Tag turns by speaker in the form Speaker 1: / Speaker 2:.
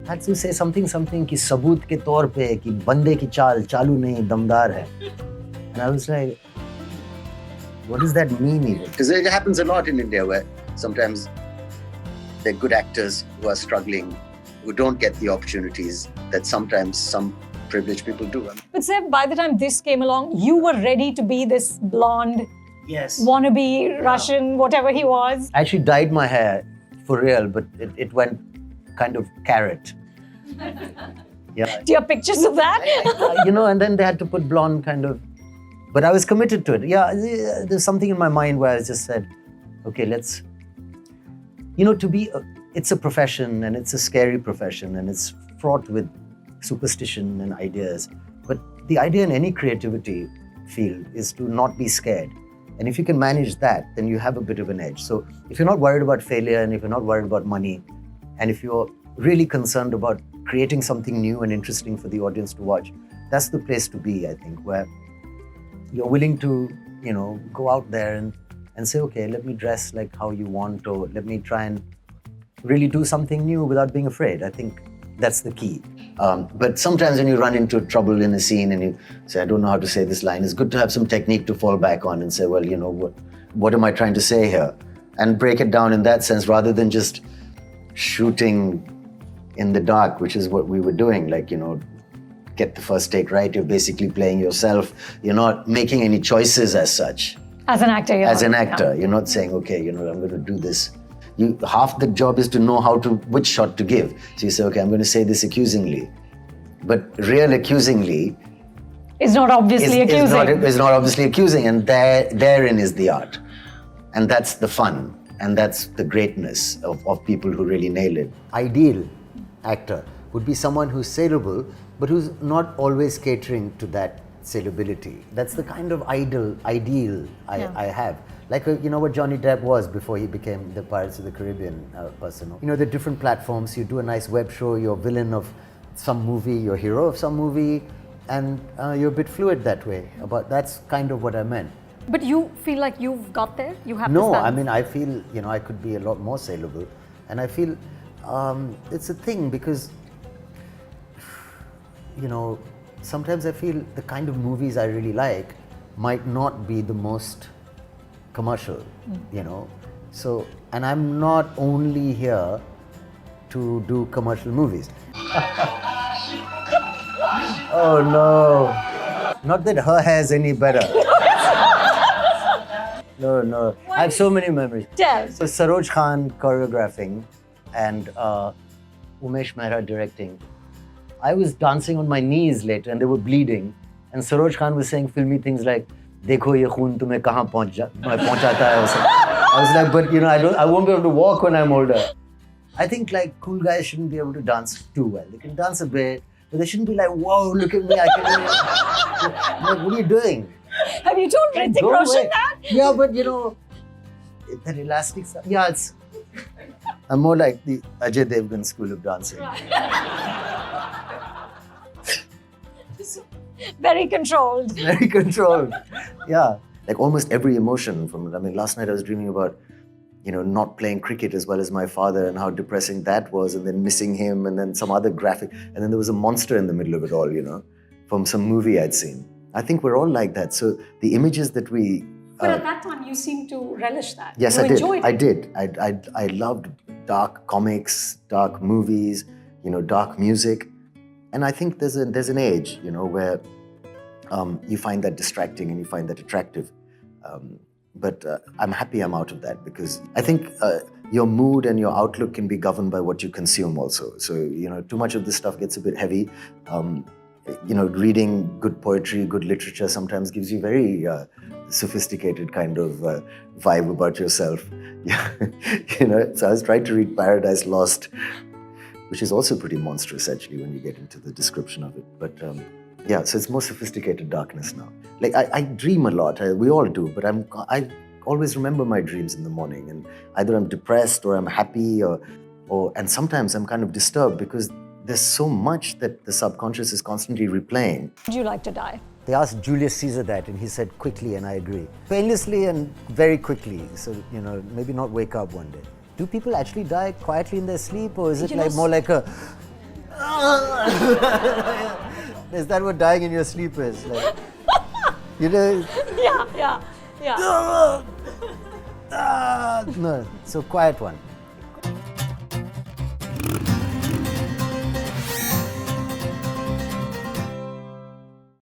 Speaker 1: had to say something कि सबूत के तौर पे कि बंदे की चाल चालू नहीं दमदार है. And I was like, what does that mean even?
Speaker 2: Because it happens a lot in India where sometimes they're good actors who are struggling, who don't get the opportunities that sometimes some privileged people do.
Speaker 3: But Seb, by the time this came along, you were ready to be this blonde,
Speaker 1: Yes.
Speaker 3: wannabe Russian, whatever he was.
Speaker 1: I actually dyed my hair for real, but it went kind of carrot. Yeah.
Speaker 3: Do you have pictures of that?
Speaker 1: And then they had to put blonde kind of. But I was committed to it. Yeah, there's something in my mind where I just said, okay, let's. It's a profession and it's a scary profession and it's fraught with superstition and ideas. But the idea in any creativity field is to not be scared. And if you can manage that, then you have a bit of an edge. So if you're not worried about failure and if you're not worried about money, and if you're really concerned about creating something new and interesting for the audience to watch, that's the place to be, I think, where you're willing to, go out there and say, okay, let me dress like how you want, or let me try and really do something new without being afraid. I think that's the key. But sometimes when you run into trouble in a scene and you say, I don't know how to say this line, it's good to have some technique to fall back on and say, well, what am I trying to say here? And break it down in that sense rather than just shooting in the dark, which is what we were doing. Get the first take right, you're basically playing yourself. You're not making any choices as such.
Speaker 3: As an actor,
Speaker 1: As an actor, you're not saying, okay, I'm going to do this. Half the job is to know which shot to give. So you say, okay, I'm going to say this accusingly. But real accusingly
Speaker 3: is not obviously accusing.
Speaker 1: Is not obviously accusing, and therein is the art. And that's the fun, and that's the greatness of people who really nail it. Ideal actor would be someone who's saleable, but who's not always catering to that saleability. That's the kind of ideal I have. Like, what Johnny Depp was before he became the Pirates of the Caribbean person. The different platforms, you do a nice web show, you're villain of some movie, you're hero of some movie, and you're a bit fluid that way. That's kind of what I meant.
Speaker 3: But you feel like you've got there? You have
Speaker 1: No,
Speaker 3: this
Speaker 1: I mean, I feel, I could be a lot more saleable. And I feel it's a thing because, sometimes I feel the kind of movies I really like might not be the most commercial, So, and I'm not only here to do commercial movies. Oh no. Not that her hair's any better. No. I have so many memories.
Speaker 3: Tell.
Speaker 1: So Saroj Khan choreographing and Umesh Mehra directing. I was dancing on my knees later and they were bleeding. And Saroj Khan was saying filmy things like, "Dekho ye khoon tumhe kahan pahunchata hai." I was like, but I won't be able to walk when I'm older. I think cool guys shouldn't be able to dance too well. They can dance a bit, but they shouldn't be like, whoa, look at me, I can. What are you doing?
Speaker 3: Have you told Hrithik Roshan that?
Speaker 1: Yeah, but that elastic stuff. Yeah, I'm more like the Ajay Devgan school of dancing.
Speaker 3: Very controlled.
Speaker 1: Very controlled. Yeah. Almost every emotion from it. Last night I was dreaming about, not playing cricket as well as my father and how depressing that was, and then missing him, and then some other graphic. And then there was a monster in the middle of it all, from some movie I'd seen. I think we're all like that. So the images that we...
Speaker 3: But at that time, you seemed to relish that.
Speaker 1: Yes,
Speaker 3: you
Speaker 1: I did.
Speaker 3: Enjoyed
Speaker 1: I
Speaker 3: it.
Speaker 1: did. I loved dark comics, dark movies, dark music. And I think there's an age, where you find that distracting and you find that attractive. But I'm happy I'm out of that because I think your mood and your outlook can be governed by what you consume also. So, too much of this stuff gets a bit heavy. Reading good poetry, good literature sometimes gives you very sophisticated kind of vibe about yourself. Yeah. So I was trying to read Paradise Lost, which is also pretty monstrous actually when you get into the description of it. But yeah, so it's more sophisticated darkness now. I dream a lot, we all do, but I always remember my dreams in the morning, and either I'm depressed or I'm happy and sometimes I'm kind of disturbed because there's so much that the subconscious is constantly replaying.
Speaker 3: Would you like to die?
Speaker 1: They asked Julius Caesar that and he said quickly, and I agree. Painlessly and very quickly, so maybe not wake up one day. Do people actually die quietly in their sleep, or is it more like a Is that what dying in your sleep is? Like, you know?
Speaker 3: Yeah.
Speaker 1: No, so quiet one.